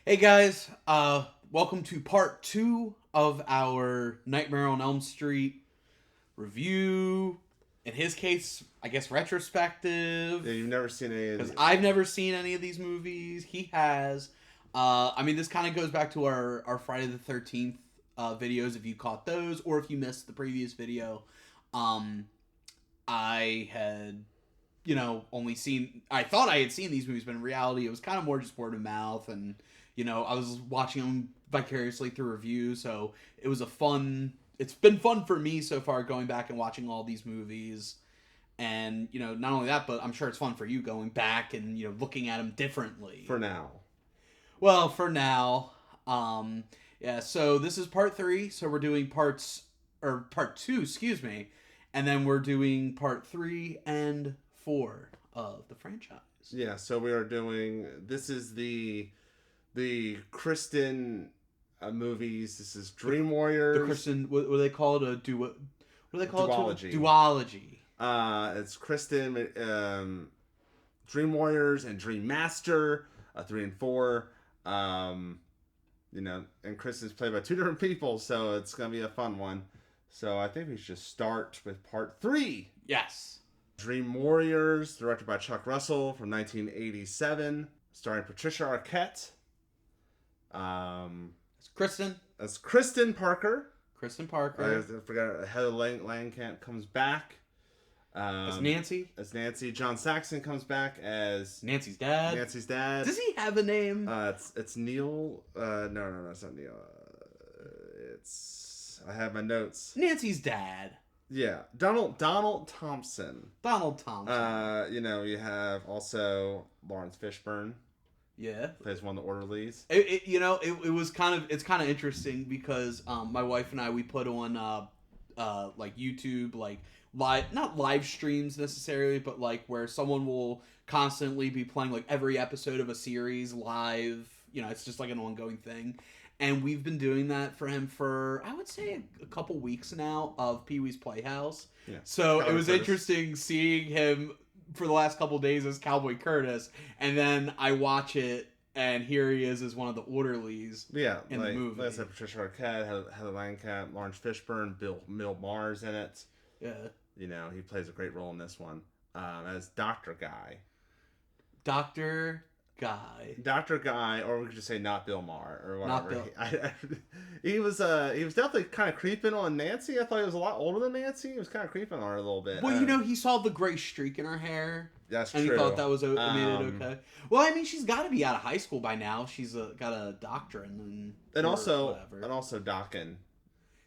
Hey guys, welcome to part 2 of our Nightmare on Elm Street review. In his case, I guess retrospective. Yeah, you've never seen any of Because these. I've never seen any of these movies. He has. This kind of goes back to our Friday the 13th videos if you caught those, or if you missed the previous video. Um, I had only seen. I thought I had seen these movies, but in reality, it was kind of more just word of mouth, and I was watching them vicariously through reviews. So it was a fun. It's been fun for me so far going back and watching all these movies, and not only that, but I'm sure it's fun for you going back and looking at them differently. For now. Well, for now, yeah. So this is part 3. So we're doing part 2, excuse me, and then we're doing part 3 and 4 of the franchise. Yeah, so we are doing. This is the Kristen movies. This is Dream Warriors. The Kristen, what do they call it? What do they call Duology. it? Duology. It's Kristen, Dream Warriors, and Dream Master, 3 and 4. And Kristen's played by 2 different people, so it's gonna be a fun one. So I think we should start with part 3. Yes. Dream Warriors, directed by Chuck Russell from 1987, starring Patricia Arquette. It's Kristen. That's Kristen Parker. Kristen Parker. I forgot Heather Langenkamp comes back. As Nancy. As Nancy. John Saxon comes back as Nancy's dad. Nancy's dad. Does he have a name? It's Neil. No, it's not Neil. I have my notes. Nancy's dad. Yeah, Donald Thompson. Donald Thompson. You have also Lawrence Fishburne. Yeah, plays one of the orderlies. It's kind of interesting because my wife and I, we put on like YouTube, like not live streams necessarily, but like where someone will constantly be playing like every episode of a series live. It's just like an ongoing thing. And we've been doing that for him for, I would say, a couple weeks now of Pee-wee's Playhouse. Yeah. So it was interesting seeing him for the last couple of days as Cowboy Curtis, and then I watch it, and here he is as one of the orderlies. Yeah, in the movie. Like I said, Patricia Arquette, Heather Langenkamp, Lawrence Fishburne, Bill Maher's in it. Yeah. He plays a great role in this one as Dr. Guy. Dr. Guy, or we could just say not Bill Maher or Not whatever. Bill. He was definitely kind of creeping on Nancy. I thought he was a lot older than Nancy. He was kind of creeping on her a little bit. Well, he saw the gray streak in her hair. That's and true. And he thought that was made it okay. Well, I mean, she's got to be out of high school by now. She's got a doctorate and also whatever. And also Dokken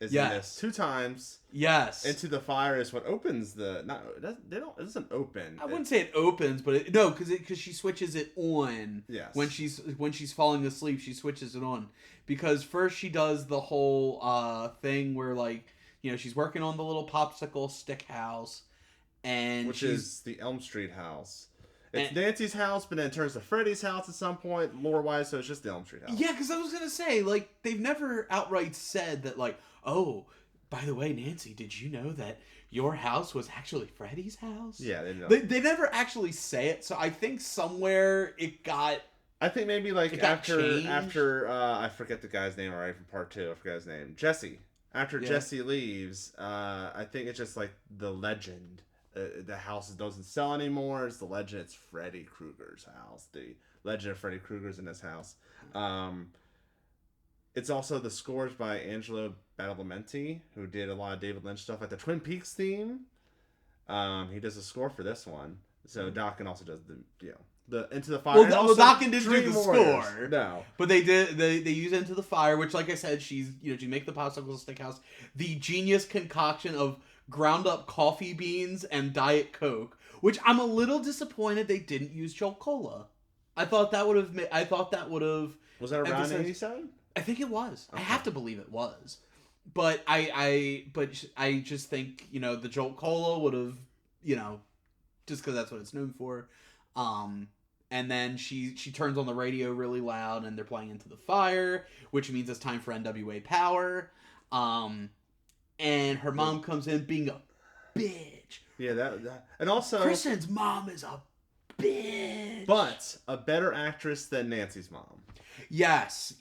is yes. in this 2 times. Yes. Into the Fire is what opens the. It doesn't open. I wouldn't say it opens, but because she switches it on. Yes. When she's falling asleep, she switches it on because first she does the whole thing where she's working on the little popsicle stick house, and which is the Elm Street house. It's Nancy's house, but then it turns to Freddy's house at some point, lore-wise, so it's just the Elm Street house. Yeah, because I was going to say, they've never outright said that, oh, by the way, Nancy, did you know that your house was actually Freddy's house? Yeah, they know. They never actually say it, so I think somewhere it got... I think maybe, after I forget the guy's name already from part 2, I forget his name. Jesse. After Jesse leaves, I think it's just, the legend. The house doesn't sell anymore. It's the legend. It's Freddy Krueger's house. The legend of Freddy Krueger's in this house. It's also the scores by Angelo Badalamenti, who did a lot of David Lynch stuff, like the Twin Peaks theme. He does a score for this one. So Dokken also does the Into the Fire. Well, Dokken didn't do the Warriors. score. No, but they did. They use Into the Fire, which, like I said, she make the popsicle stick house, the genius concoction of ground up coffee beans and Diet Coke, which I'm a little disappointed they didn't use Jolt Cola. I thought that would have. Was that around 87? I think it was. Okay. I have to believe it was. But I just think, the Jolt Cola would have, just because that's what it's known for. And then she turns on the radio really loud and they're playing Into the Fire, which means it's time for NWA Power. And her mom comes in being a bitch. Yeah, that and also Kristen's mom is a bitch. But a better actress than Nancy's mom. Yes.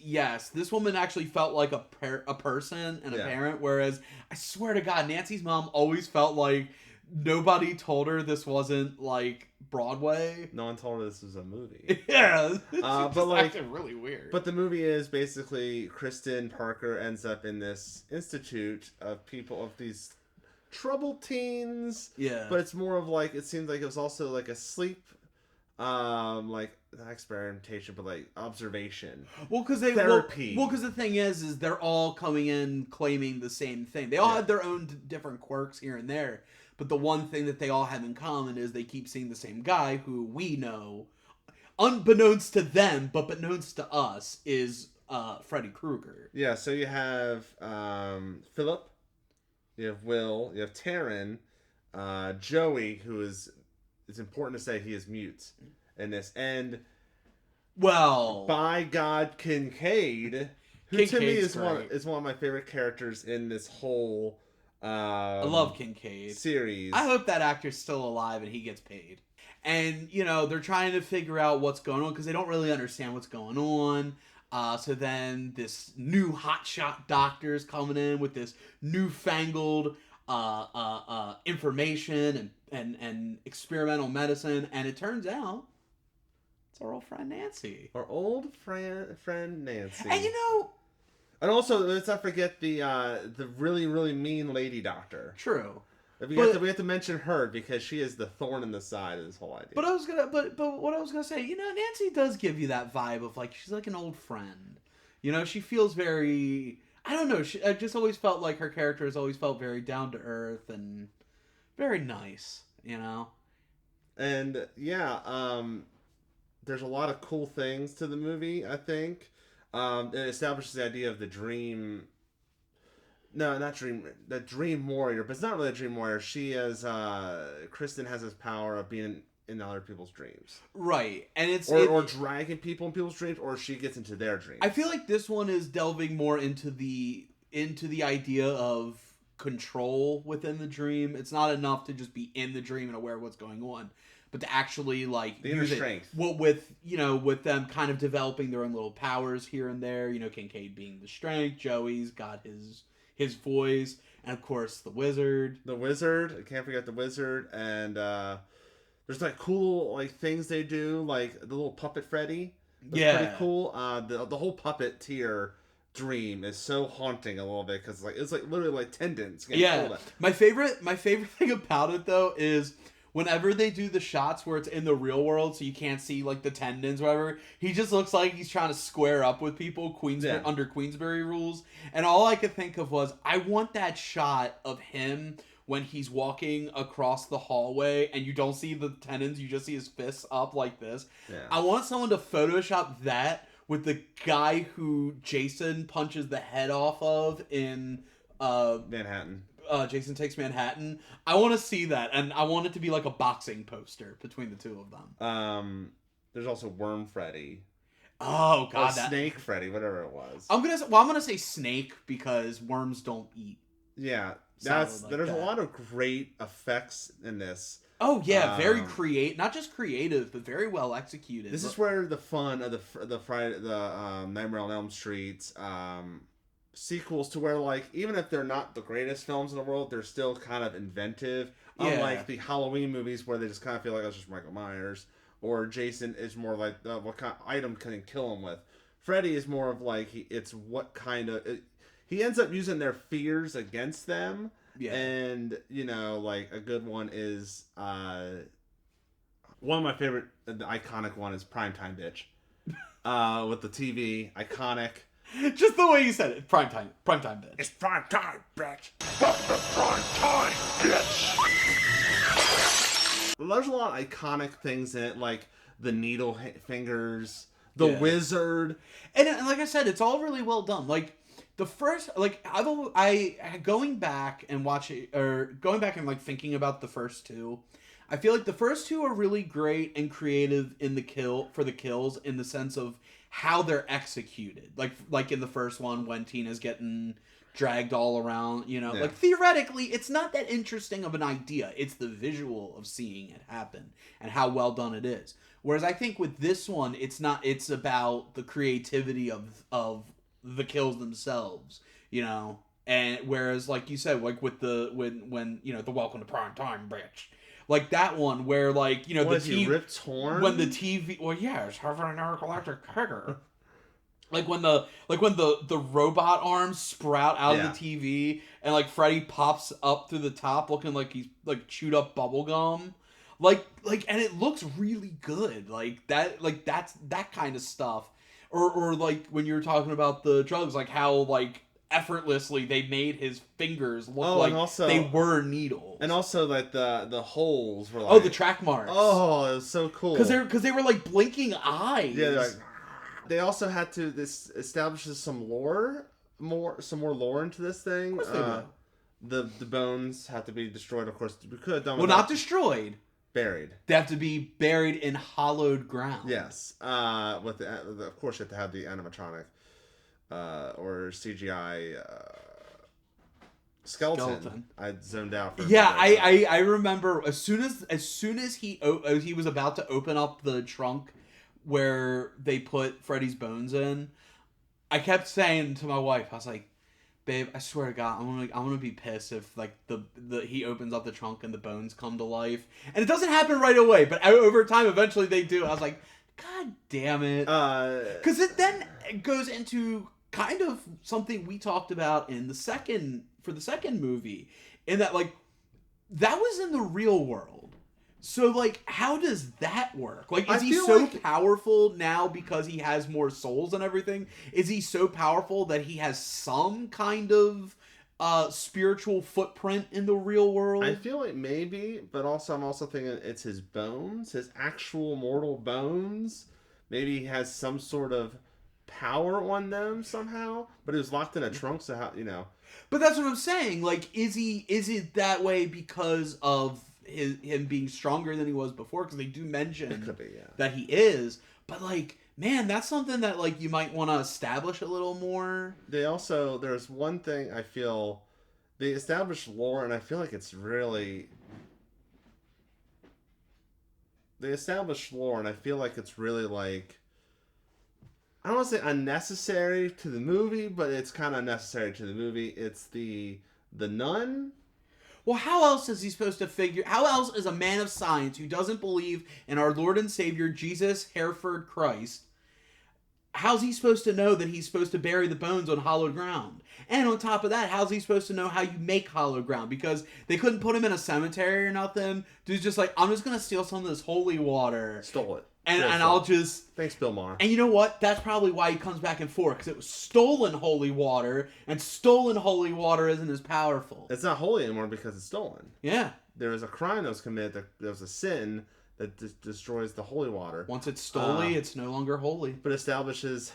This woman actually felt like a person and a parent, whereas I swear to God, Nancy's mom always felt like nobody told her this wasn't like Broadway. No one told her this was a movie. Yeah, but like really weird. But the movie is basically Kristen Parker ends up in this institute of people, of these troubled teens. Yeah. But it's more of like, it seems like it was also like a sleep, like not experimentation, but like observation. Well, because therapy. Well, because the thing is they're all coming in claiming the same thing. They all had their own different quirks here and there, but the one thing that they all have in common is they keep seeing the same guy who we know, unbeknownst to them, but beknownst to us, is Freddy Krueger. Yeah. So you have Philip, you have Will, you have Taryn, Joey, who is. It's important to say he is mute in this, and by God, Kincaid, who to me is one of my favorite characters in this whole. I love Kincaid series. I hope that actor's still alive and he gets paid. And they're trying to figure out what's going on because they don't really understand what's going on. So then this new hotshot doctor is coming in with this newfangled information and experimental medicine, and it turns out it's our old friend Nancy. Our old friend Nancy. And and also let's not forget the really, really mean lady doctor. True. We have to mention her because she is the thorn in the side of this whole idea. But what I was gonna say, Nancy does give you that vibe of like she's like an old friend. She feels very. I don't know. I just always felt like her character has always felt very down to earth and very nice. And there's a lot of cool things to the movie. I think it establishes the idea of the dream. No, not dream. The dream warrior, but it's not really a dream warrior. She is Kristen has this power of being in other people's dreams, right? And or dragging people in people's dreams, or she gets into their dreams. I feel like this one is delving more into the idea of control within the dream. It's not enough to just be in the dream and aware of what's going on, but to actually like the inner strength. With them kind of developing their own little powers here and there. Kincaid being the strength, Joey's got his voice, and of course the wizard. I can't forget the wizard. And there's like cool like things they do, like the little puppet Freddy. That's pretty cool. The whole puppeteer dream is so haunting a little bit because like it's like literally like tendons. My favorite thing about it though is whenever they do the shots where it's in the real world, so you can't see like the tendons or whatever, he just looks like he's trying to square up with people under Queensberry rules. And all I could think of was, I want that shot of him when he's walking across the hallway and you don't see the tendons, you just see his fists up like this. Yeah. I want someone to Photoshop that with the guy who Jason punches the head off of in Manhattan. Jason Takes Manhattan. I want to see that, and I want it to be like a boxing poster between the two of them. There's also Worm Freddy. Oh God, Snake Freddy, whatever it was. I'm gonna say Snake because worms don't eat. Yeah, there's a lot of great effects in this. Oh yeah, very not just creative, but very well executed. This is where the fun of the Nightmare on Elm Street sequels, to where like even if they're not the greatest films in the world, they're still kind of inventive. Unlike the Halloween movies where they just kind of feel like that's just Michael Myers, or Jason is more like what kind of item can he kill him with. Freddy is more of like he ends up using their fears against them. Yeah. And like a good one is one of my favorite, the iconic one is Primetime Bitch. With the TV, iconic. Just the way you said it. Primetime Bitch. It's primetime, bitch. Fuck the primetime, bitch. There's a lot of iconic things in it, like the needle fingers, the wizard. And like I said, it's all really well done. Like, the first, like, going back and like thinking about the first two, I feel like the first two are really great and creative in the kills in the sense of how they're executed. Like in the first one when Tina's getting dragged all around, like theoretically it's not that interesting of an idea. It's the visual of seeing it happen and how well done it is. Whereas I think with this one, it's not. It's about the creativity of the kills themselves, you know. And whereas, like you said, like with the when you know the Welcome to Prime Time, bitch, like that one where like you know what, the TV ripped horn when the TV. Well, yeah, it's having an narcoleptic trigger. Like when the robot arms sprout out of the TV and like Freddy pops up through the top looking like he's like chewed up bubble gum. Like and it looks really good. That's that kind of stuff. Or like when you were talking about the drugs, like how like effortlessly they made his fingers look like also, they were needles. And also like the holes were like the track marks. Oh, it was so cool. Because they were like blinking eyes. Yeah, like they also had to establish some more lore into this thing. Of course they do. The bones have to be destroyed. Of course, we could have done. Well, not destroyed. Buried. They have to be buried in hollowed ground. Yes. With of course, you have to have the animatronic or CGI skeleton. I zoned out. I remember as soon as he was about to open up the trunk where they put Freddy's bones in, I kept saying to my wife, I was like, babe, I swear to God, I'm gonna be pissed if like the he opens up the trunk and the bones come to life. And it doesn't happen right away, but over time eventually they do. I was like, God damn it. Because it then goes into kind of something we talked about in the second movie, in that like that was in the real world. So, like, how does that work? Like, is he so powerful now because he has more souls and everything? Is he so powerful that he has some kind of spiritual footprint in the real world? I feel like maybe, but also I'm also thinking it's his bones, his actual mortal bones. Maybe he has some sort of power on them somehow, but he was locked in a trunk, so how, you know. But that's what I'm saying. Like, is it that way because of him being stronger than he was before? Because they do mention that he is, but like, man, that's something that like you might want to establish a little more. There's one thing I feel they established lore, and I feel like it's really like, I don't want to say unnecessary to the movie, but it's kind of necessary to the movie. It's the nun. Well, how else is he supposed to figure... How else is a man of science who doesn't believe in our Lord and Savior, Jesus Hereford Christ, how's he supposed to know that he's supposed to bury the bones on hallowed ground? And on top of that, how's he supposed to know how you make hallowed ground? Because they couldn't put him in a cemetery or nothing. Dude's just like, I'm just going to steal some of this holy water. Stole it. And I'll just... Thanks, Bill Maher. And you know what? That's probably why he comes back and forth. Because it was stolen holy water. And stolen holy water isn't as powerful. It's not holy anymore because it's stolen. Yeah. There was a crime that was committed. There was a sin that destroys the holy water. Once it's stolen, it's no longer holy. But establishes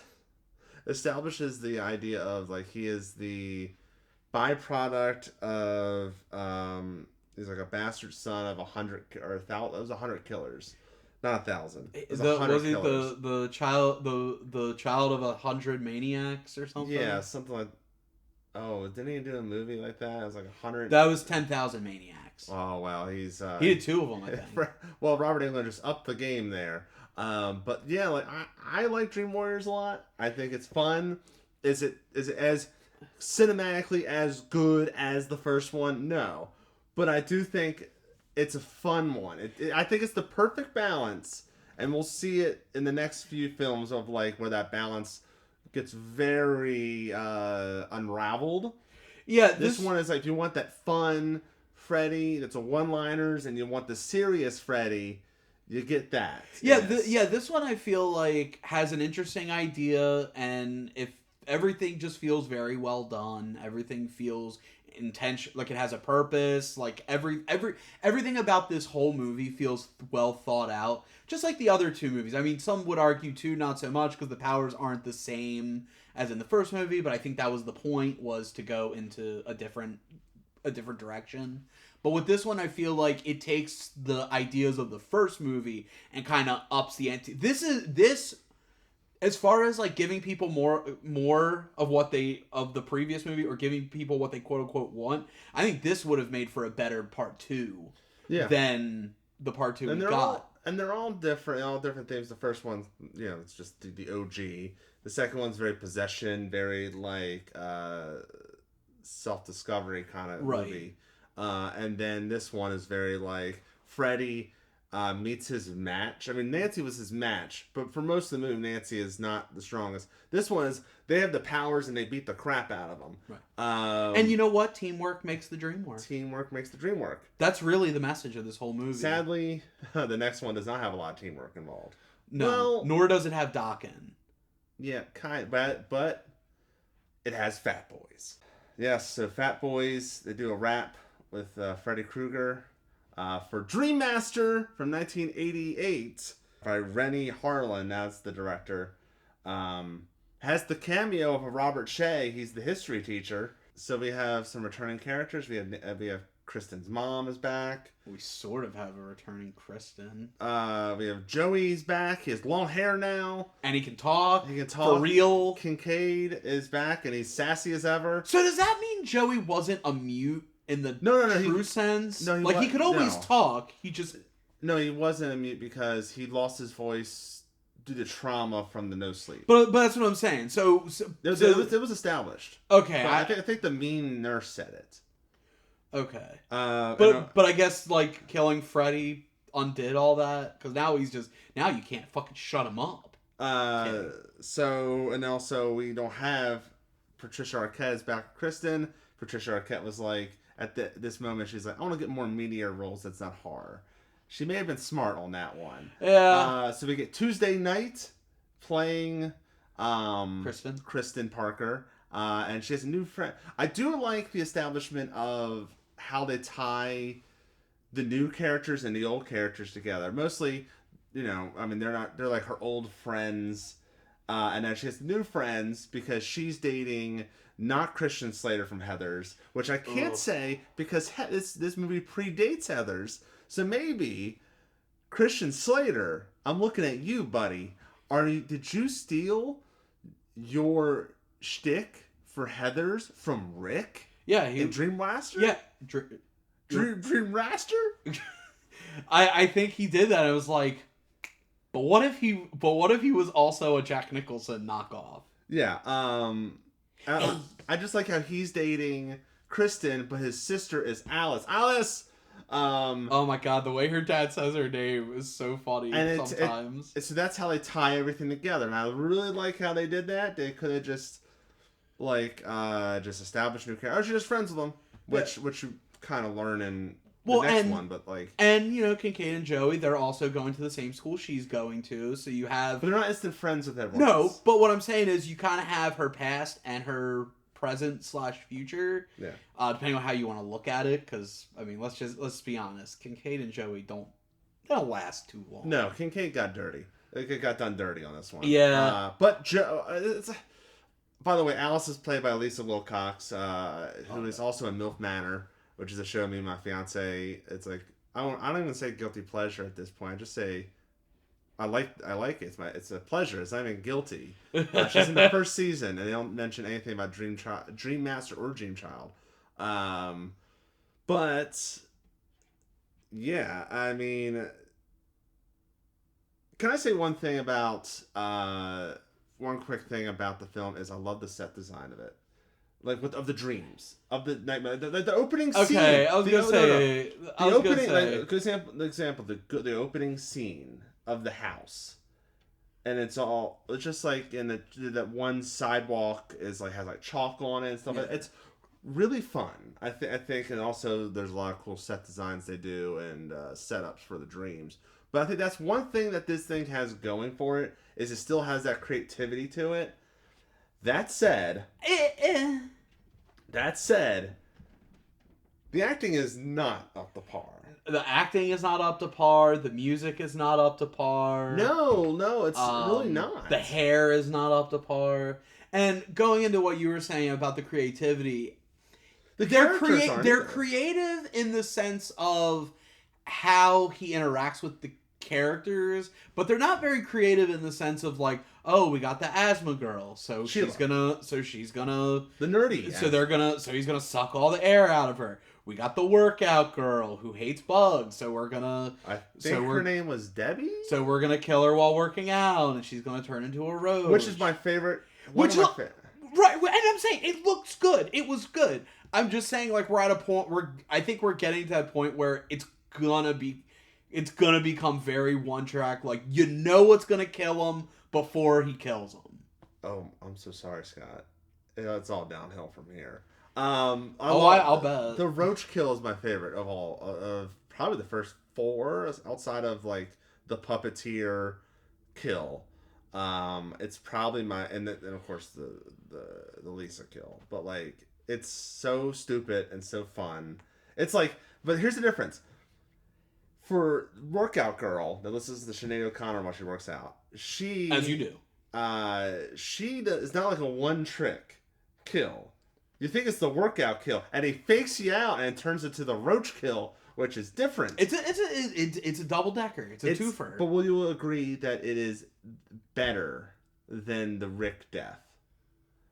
the idea of, like, he is the byproduct of... he's like a bastard son of 100 or 1,000. It was 100 killers. Not 1,000. Was he the child of 100 maniacs or something? Yeah, something like. Oh, didn't he do a movie like that? It was like 100. That was 10,000 Maniacs. Oh wow, he's. He did 2 of them, I think. Well, Robert Englund just upped the game there. But yeah, like I like Dream Warriors a lot. I think it's fun. Is it as cinematically as good as the first one? No, but I do think it's a fun one. I think it's the perfect balance, and we'll see it in the next few films of like where that balance gets very unraveled. Yeah, this one is like, you want that fun Freddy that's a one-liners, and you want the serious Freddy. You get that. Yeah, this one I feel like has an interesting idea, and if everything just feels very well done, everything feels intention, like it has a purpose, like everything about this whole movie feels well thought out, just like the other 2 movies. I mean, some would argue 2 not so much because the powers aren't the same as in the first movie, but I think that was the point, was to go into a different direction. But with this one, I feel like it takes the ideas of the first movie and kind of ups the ante. This as far as like giving people more of the previous movie, or giving people what they quote unquote want, I think this would have made for a better part 2 than the part 2 we got. and they're all different themes. The first one, it's just the OG. The second one's very possession, very like self-discovery kind of movie. And then this one is very like Freddy meets his match. I mean, Nancy was his match, but for most of the movie, Nancy is not the strongest. This one is, they have the powers and they beat the crap out of them. Right. And you know what? Teamwork makes the dream work. Teamwork makes the dream work. That's really the message of this whole movie. Sadly, the next one does not have a lot of teamwork involved. No, well, nor does it have Dokken. Yeah, but it has Fat Boys. Yes, so Fat Boys, they do a rap with Freddy Krueger for Dream Master from 1988 by Rennie Harlan. That's the director. Has the cameo of a Robert Shea. He's the history teacher. So we have some returning characters. We have Kristen's mom is back. We sort of have a returning Kristen. We have Joey's back. He has long hair now. And he can talk. He can talk. For real. Kincaid is back and he's sassy as ever. So does that mean Joey wasn't a mute in the true sense? No, he could always talk. He just... No, he wasn't a mute because he lost his voice due to trauma from the no sleep. But that's what I'm saying. So it was established. Okay. I think the mean nurse said it. Okay. But I guess like killing Freddy undid all that because now you can't fucking shut him up. So and also we don't have Patricia Arquette's back with Kristen. Patricia Arquette was like at this moment she's like, I want to get more meatier roles that's not horror. She may have been smart on that one. Yeah. So we get Tuesday Night playing Kristen Parker. And she has a new friend. I do like the establishment of how they tie the new characters and the old characters together. Mostly, they're like her old friends. And then she has new friends because she's dating not Christian Slater from Heathers, which I can't say because this movie predates Heathers. So maybe Christian Slater, I'm looking at you, buddy. Did you steal your shtick for Heathers from Rick? Yeah, in Dream Blaster? Yeah, Dream Blaster? I think he did that. I was like, but what if he was also a Jack Nicholson knockoff? Yeah. I just like how he's dating Kristen, but his sister is Alice. Alice. Oh my god, the way her dad says her name is so funny sometimes. So that's how they tie everything together, and I really like how they did that. They could have just established new characters. You're just friends with them, which you kind of learn in the next one. But Kincaid and Joey, they're also going to the same school she's going to, so you have. But they're not instant friends with everyone. No, but what I'm saying is you kind of have her past and her present/future. Yeah. Depending on how you want to look at it, because let's be honest, Kincaid and Joey don't last too long. No, Kincaid got dirty. It got done dirty on this one. Yeah. But by the way, Alice is played by Lisa Wilcox, who is also in MILF Manor, which is a show me and my fiance. It's like I don't even say guilty pleasure at this point. I just say I like it. It's a pleasure. It's not even guilty. She's in the first season, and they don't mention anything about Dream Master or Dream Child. But yeah, I mean, can I say one thing about one quick thing about the film is I love the set design of it. Like of the dreams of the nightmare, the opening scene. Okay, I was gonna say the example, the opening scene of the house, and it's just like in that one sidewalk has chalk on it and stuff. Yeah. It's really fun. I think, and also there's a lot of cool set designs they do and setups for the dreams. But I think that's one thing that this thing has going for it is it still has that creativity to it. That said, the acting is not up to par. The acting is not up to par. The music is not up to par. No, it's really not. The hair is not up to par. And going into what you were saying about the creativity, they're creative in the sense of how he interacts with the characters, but they're not very creative in the sense of like, oh, we got the asthma girl, she's gonna the nerdy, so he's gonna suck all the air out of her. we got the workout girl who hates bugs, so we're gonna. I think her name was Debbie. So we're gonna kill her while working out, and she's gonna turn into a roach. Which is my favorite. Right, and I'm saying it looks good. It was good. I'm just saying, like, we're at a point where I think we're getting to that point where it's gonna become very one track. Like, you know what's gonna kill him before he kills him. Oh, I'm so sorry, Scott. It's all downhill from here. I'll bet. The roach kill is my favorite of all, of probably the first 4, outside of, like, the puppeteer kill. It's probably and of course the Lisa kill. But, like, it's so stupid and so fun. It's like, but here's the difference. For Workout Girl, now this is the Sinead O'Connor while she works out. She, as you do, it's not like a one trick kill. You think it's the workout kill, and he fakes you out, and it turns into the roach kill, which is different. It's a double decker. It's a twofer. But will you agree that it is better than the Rick death,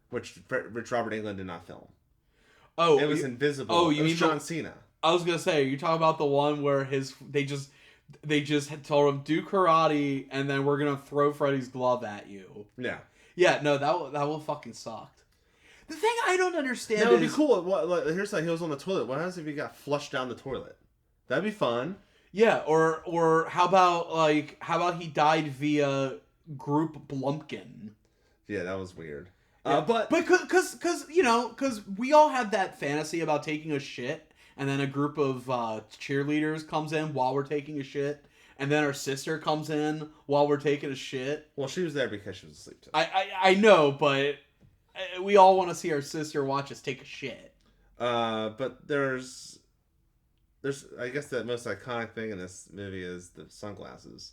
which Robert Englund did not film? Oh, it was invisible. Oh, you mean John Cena? I was gonna say, you talking about the one where they just had told him do karate, and then we're gonna throw Freddy's glove at you. Yeah. Yeah. No, that will fucking sucked. The thing I don't understand that would be cool. Here's like he was on the toilet. What happens if he got flushed down the toilet? That'd be fun. Yeah, or how about he died via group Blumpkin? Yeah, that was weird. Yeah, but because we all had that fantasy about taking a shit, and then a group of cheerleaders comes in while we're taking a shit, and then our sister comes in while we're taking a shit. Well, she was there because she was asleep too. I know, but we all want to see our sister watch us take a shit. But there's I guess the most iconic thing in this movie is the sunglasses.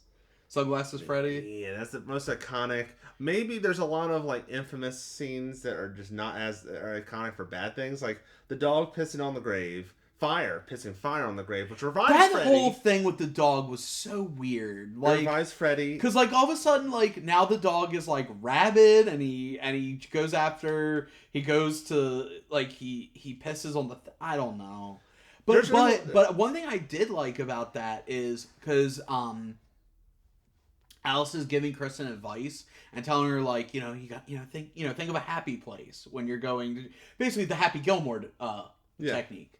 Sunglasses Freddy? Yeah, that's the most iconic. Maybe there's a lot of like infamous scenes that are just not as iconic for bad things, like the dog pissing on the grave, pissing fire on the grave, which revives Freddy. That whole thing with the dog was so weird. Like, revives Freddy. Because like all of a sudden, like now the dog is like rabid, and he goes after, he goes to like he pisses on the I don't know. But one thing I did like about that is because Alice is giving Kristen advice and telling her like think of a happy place when you're going to, basically the Happy Gilmore technique,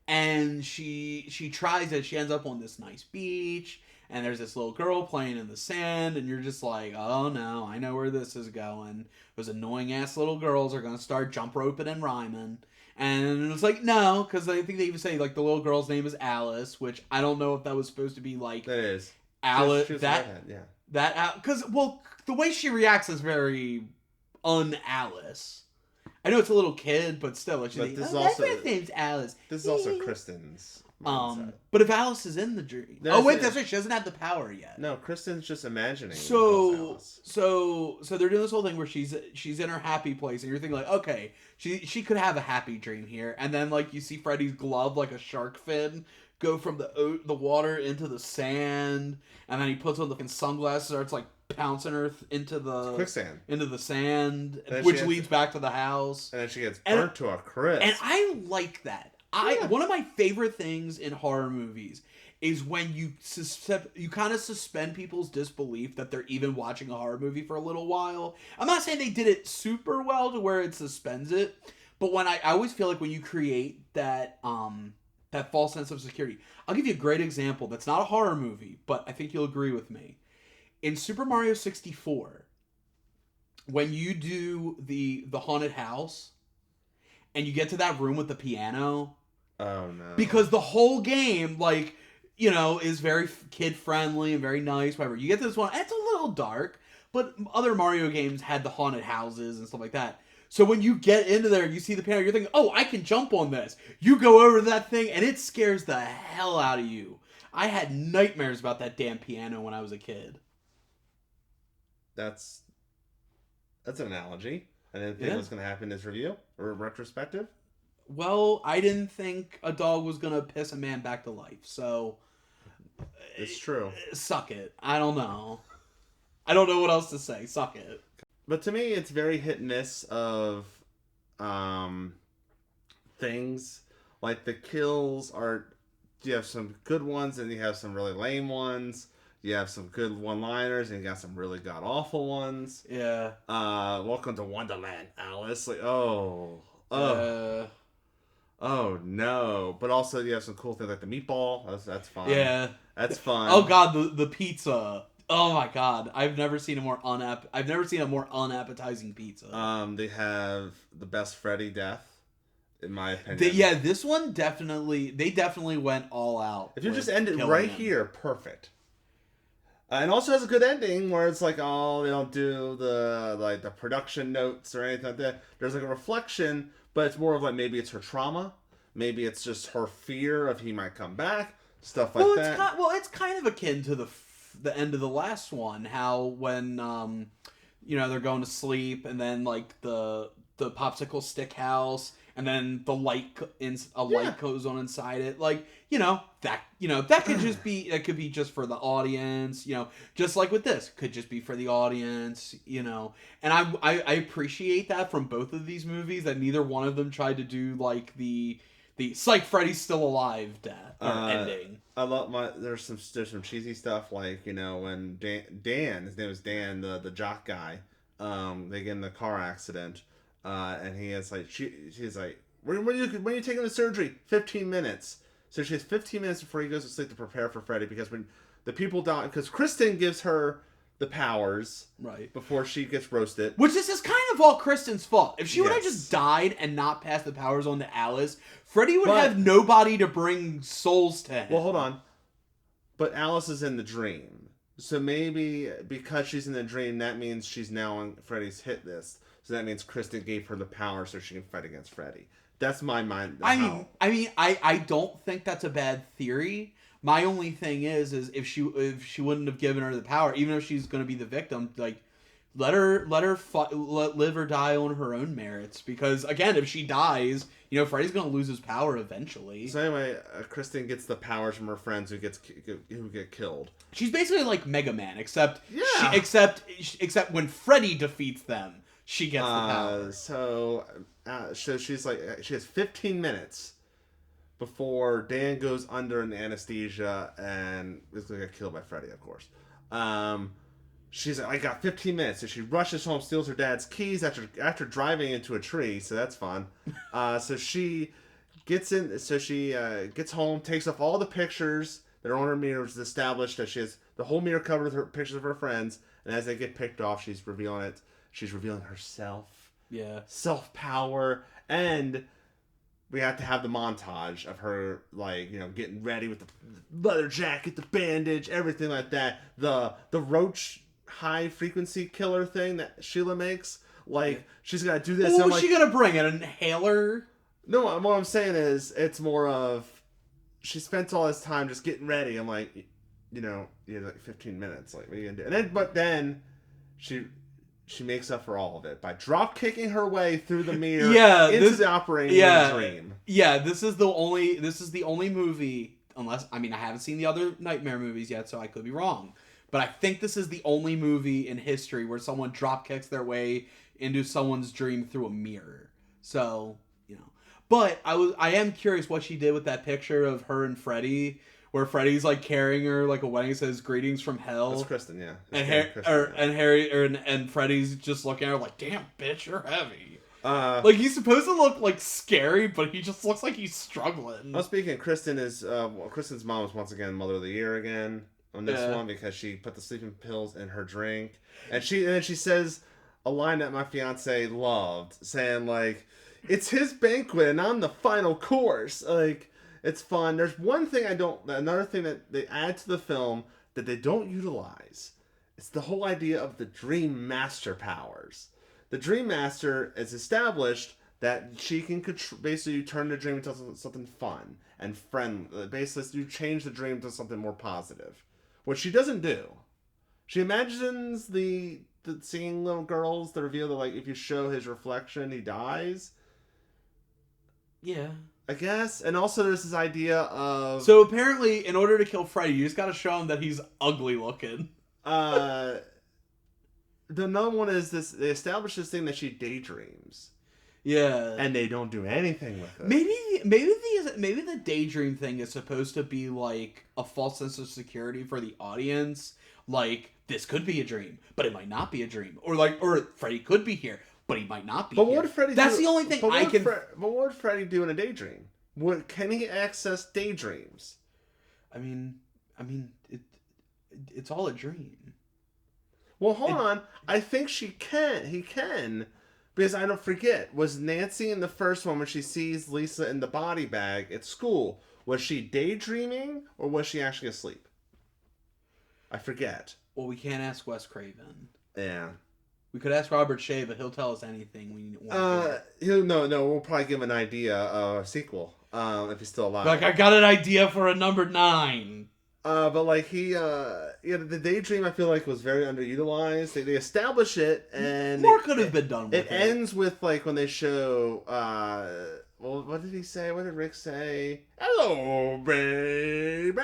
and she tries it. She ends up on this nice beach, and there's this little girl playing in the sand, and you're just like, oh no, I know where this is going. Those annoying ass little girls are gonna start jump roping and rhyming. And it's like, no, because I think they even say, like, the little girl's name is Alice, which I don't know if that was supposed to be, like... That is. Alice, she was because, well, the way she reacts is very un-Alice. I know it's a little kid, but still, like, she's like, my name's Alice. This is also Kristen's mindset. But if Alice is in the dream... that's right, she doesn't have the power yet. No, Kristen's just imagining. So they're doing this whole thing where she's in her happy place, and you're thinking, like, okay... She could have a happy dream here, and then like you see Freddy's glove like a shark fin go from the water into the sand, and then he puts on the sunglasses, starts like pouncing her into the quicksand, into the sand, which leads back to the house, and then she gets burnt to a crisp. And I like that. One of my favorite things in horror movies is when you kind of suspend people's disbelief that they're even watching a horror movie for a little while. I'm not saying they did it super well to where it suspends it, but when I always feel like when you create that that false sense of security. I'll give you a great example that's not a horror movie, but I think you'll agree with me. In Super Mario 64, when you do the haunted house and you get to that room with the piano, oh no. Because the whole game, like, you know, is very kid-friendly and very nice, whatever. You get to this one, and it's a little dark, but other Mario games had the haunted houses and stuff like that. So when you get into there and you see the piano, you're thinking, oh, I can jump on this. You go over to that thing, and it scares the hell out of you. I had nightmares about that damn piano when I was a kid. That's an analogy. I didn't think it was going to happen in this review or retrospective. Well, I didn't think a dog was going to piss a man back to life, so... It's true. Suck it. I don't know. I don't know what else to say. Suck it. But to me, it's very hit and miss of things. Like, the kills are... You have some good ones, and you have some really lame ones. You have some good one-liners, and you got some really god-awful ones. Yeah. Welcome to Wonderland, Alice. Like, oh no. But also, you have some cool things like the meatball. That's fun. Yeah. That's fun. Oh god, the pizza. Oh my god, I've never seen a more unappetizing pizza. They have the best Freddy death, in my opinion. This one they definitely went all out. If you just end it right here, perfect. And also has a good ending where it's like, oh, they don't do the production notes or anything like that. There's like a reflection, but it's more of like maybe it's her trauma, maybe it's just her fear of he might come back, stuff like that. It's kind of akin to the end of the last one, how when they're going to sleep and then like the popsicle stick house. And then the light goes on inside it, like that could just be just for the audience, just like with this could just be for the audience, and I appreciate that from both of these movies that neither one of them tried to do like the psych Freddy's still alive death or ending. I love there's some cheesy stuff like when Dan his name is Dan the jock guy, they get in the car accident. And he is like, she's like, when are you taking the surgery? 15 minutes. So she has 15 minutes before he goes to sleep to prepare for Freddy, because when the people die, because Kristen gives her the powers right before she gets roasted. Which this is kind of all Kristen's fault. If she would have just died and not passed the powers on to Alice, Freddy would have nobody to bring souls to him. Well, hold on. But Alice is in the dream. So maybe because she's in the dream, that means she's now on Freddy's hit list. So that means Kristen gave her the power so she can fight against Freddy. That's my mind. I don't think that's a bad theory. My only thing is if she wouldn't have given her the power, even if she's going to be the victim, like let her live or die on her own merits. Because again, if she dies, Freddy's going to lose his power eventually. So anyway, Kristen gets the powers from her friends who get killed. She's basically like Mega Man, except when Freddy defeats them. She gets the power. So she's like, she has 15 minutes before Dan goes under an anesthesia and is going to get killed by Freddy, of course. She's like, I got 15 minutes. So she rushes home, steals her dad's keys after driving into a tree. So that's fun. So she gets in. So she gets home, takes off all the pictures that are on her mirror, which is established that she has the whole mirror covered with her pictures of her friends. And as they get picked off, she's revealing it. She's revealing herself. Yeah. Self-power. And we have to have the montage of her, like, getting ready with the leather jacket, the bandage, everything like that. The roach high-frequency killer thing that Sheila makes. Like, she's got to do this. What was she going to bring? An inhaler? No, what I'm saying is, it's more of, she spent all this time just getting ready. I'm like, you have like 15 minutes. Like, what are you going to do? But then, she makes up for all of it by drop kicking her way through the mirror into the operating room dream. Yeah, this is the only movie, unless I haven't seen the other Nightmare movies yet, so I could be wrong. But I think this is the only movie in history where someone drop kicks their way into someone's dream through a mirror. So, But I am curious what she did with that picture of her and Freddy, where Freddy's like carrying her like a wedding, says "Greetings from hell." That's Kristen, yeah. And Freddy's just looking at her like, "Damn, bitch, you're heavy." Like he's supposed to look like scary, but he just looks like he's struggling. Well, speaking, Kristen's mom was once again Mother of the Year again on this one because she put the sleeping pills in her drink, and she says a line that my fiance loved, saying like, "It's his banquet and I'm the final course." Like. It's fun. There's another thing that they add to the film that they don't utilize. It's the whole idea of the Dream Master powers. The Dream Master is established that she can basically turn the dream into something fun and friendly. Basically, you change the dream to something more positive, which she doesn't do. She imagines the singing little girls that reveal that, like, if you show his reflection, he dies. Yeah. I guess. And also there's this idea of... So apparently, in order to kill Freddy, you just gotta show him that he's ugly looking. The another one is this, they establish this thing that she daydreams. Yeah. And they don't do anything with it. Maybe the daydream thing is supposed to be like a false sense of security for the audience. Like, this could be a dream, but it might not be a dream. Or Freddy could be here, but he might not be here. What would Freddy That's do? the only thing But what would Freddy do in a daydream? Can he access daydreams? I mean, it's all a dream. Well, hold on. I think he can. Because I don't forget, was Nancy in the first one when she sees Lisa in the body bag at school, was she daydreaming or was she actually asleep? I forget. Well, we can't ask Wes Craven. Yeah. We could ask Robert Shea, but he'll tell us anything we want to hear. No, we'll probably give him an idea of a sequel, if he's still alive. Like, I got an idea for a number 9. But like the daydream I feel like was very underutilized. They establish it and more could have been done with it. It ends with like when they show well, what did he say? What did Rick say? Hello, baby.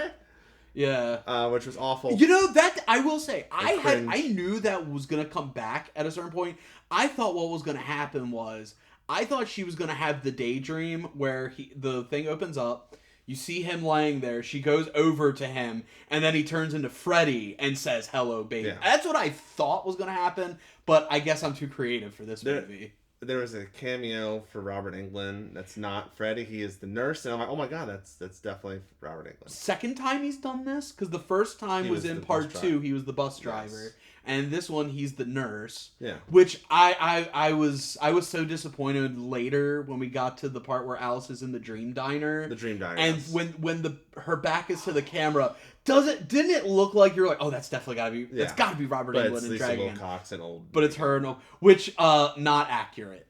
Yeah. Which was awful. You know, that I will say, I knew that was gonna come back at a certain point. I thought what was gonna happen was I thought she was gonna have the daydream where the thing opens up. You see him laying there. She goes over to him, and then he turns into Freddy and says, "Hello, baby." Yeah. That's what I thought was going to happen, but I guess I'm too creative for this movie. There was a cameo for Robert Englund. That's not Freddy. He is the nurse, and I'm like, oh my god, that's definitely Robert Englund. Second time he's done this, because the first time was in part 2. He was the bus driver. Yes. And this one, he's the nurse. Yeah. Which I was so disappointed later when we got to the part where Alice is in the Dream Diner. The Dream Diner. And when her back is to the camera, didn't it look like you're like, oh, that's definitely gotta be that's gotta be Robert Englund and Dragon. Wilcox and old. But it's her and which not accurate.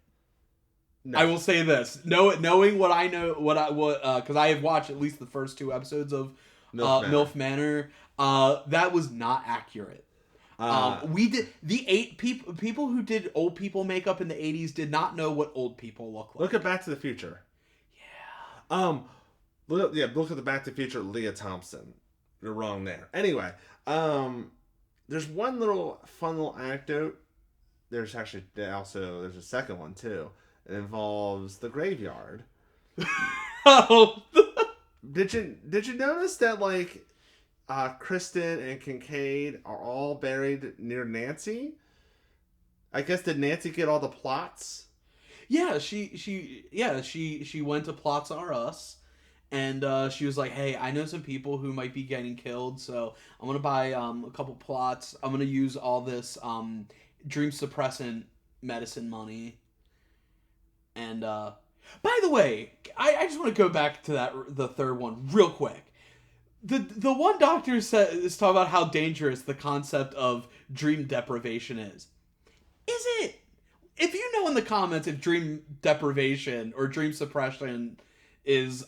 No. I will say this, knowing what I know, because I have watched at least the first 2 episodes of MILF Manor, that was not accurate. We did the 8 people who did old people makeup in the 80s did not know what old people look like. Look at Back to the Future. Yeah. Look at the Back to the Future Leah Thompson. You're wrong there. Anyway, there's one fun little anecdote. There's actually there's a second one too. It involves the graveyard. Oh. Did you notice that like Kristen and Kincaid are all buried near Nancy? I guess did Nancy get all the plots? Yeah, she went to Plots R Us, and she was like, "Hey, I know some people who might be getting killed, so I'm gonna buy a couple plots. I'm gonna use all this dream suppressant medicine money." And by the way, I just want to go back to the third one real quick. The one doctor is talking about how dangerous the concept of dream deprivation is. Is it? If you know in the comments if dream deprivation or dream suppression is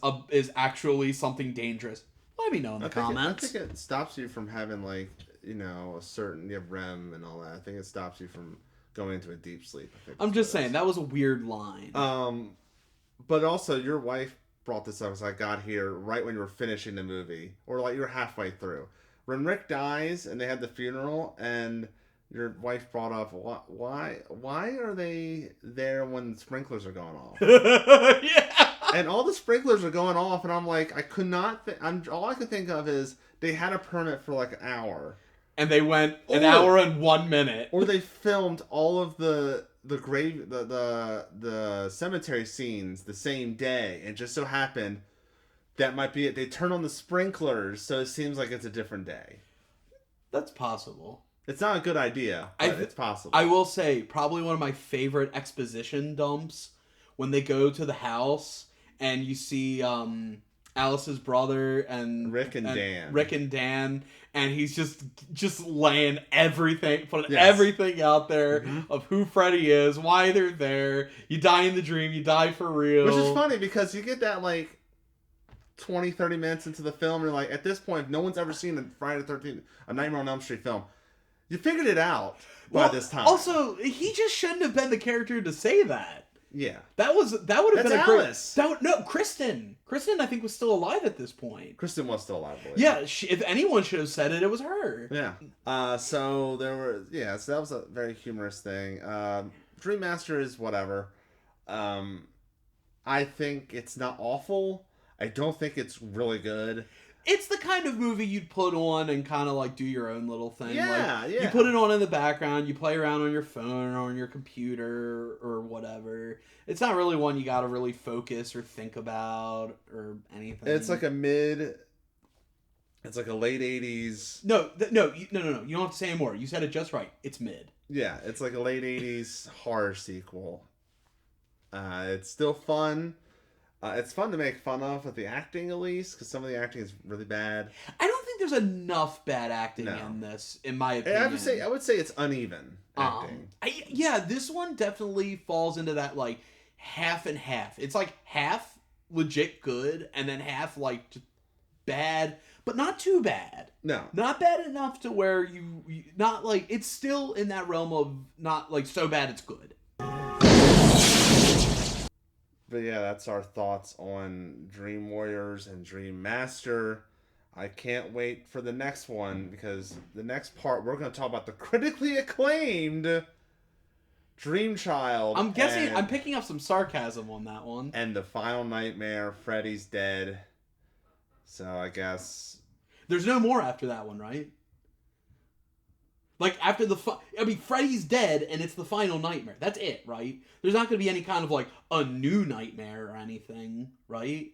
actually something dangerous, let me know in the comments. I think it stops you from having like, a certain REM and all that. I think it stops you from going into a deep sleep. I'm just saying that was a weird line. But also your wife brought this up as I got here right when you were finishing the movie, or like you're halfway through. When Rick dies and they had the funeral, and your wife brought up why are they there when the sprinklers are going off? Yeah. And all the sprinklers are going off, and I'm like, I could not. All I could think of is they had a permit for like an hour, and they went an hour and 1 minute, or they filmed all of the cemetery scenes the same day, and just so happened that might be it. They turn on the sprinklers, so it seems like it's a different day. That's possible. It's not a good idea, but it's possible. I will say, probably one of my favorite exposition dumps when they go to the house and you see Alice's brother and Rick and Dan, and he's just laying everything, putting everything out there of who Freddy is, why they're there. You die in the dream, you die for real. Which is funny because you get that like 20, 30 minutes into the film, and you're like, at this point, if no one's ever seen a Friday the 13th, a Nightmare on Elm Street film, you figured it out by this time. Also, he just shouldn't have been the character to say that. Yeah. That would have been a Alice. No, Kristen. Kristen, I think, was still alive at this point. Kristen was still alive, I believe. Yeah, if anyone should have said it, it was her. Yeah. So there were... Yeah, so that was a very humorous thing. Dream Master is whatever. I think it's not awful. I don't think it's really good. It's the kind of movie you'd put on and kind of like do your own little thing. Yeah, like, yeah. You put it on in the background, you play around on your phone or on your computer or whatever. It's not really one you got to really focus or think about or anything. It's like a it's like a late 80s. No. You don't have to say anymore. You said it just right. It's mid. Yeah, it's like a late 80s horror sequel. It's still fun. It's fun to make fun of with the acting, at least, because some of the acting is really bad. I don't think there's enough bad acting in this, in my opinion. I would say it's uneven acting. This one definitely falls into that like half and half. It's like half legit good, and then half like just bad, but not too bad. No, not bad enough to where you not like it's still in that realm of not like so bad it's good. But yeah, that's our thoughts on Dream Warriors and Dream Master. I can't wait for the next one, because the next part we're going to talk about the critically acclaimed Dream Child. I'm guessing I'm picking up some sarcasm on that one. And the final nightmare, Freddy's Dead. So I guess there's no more after that one, right? Like, after Freddy's dead, and it's the final nightmare. That's it, right? There's not going to be any kind of, like, a new nightmare or anything, right?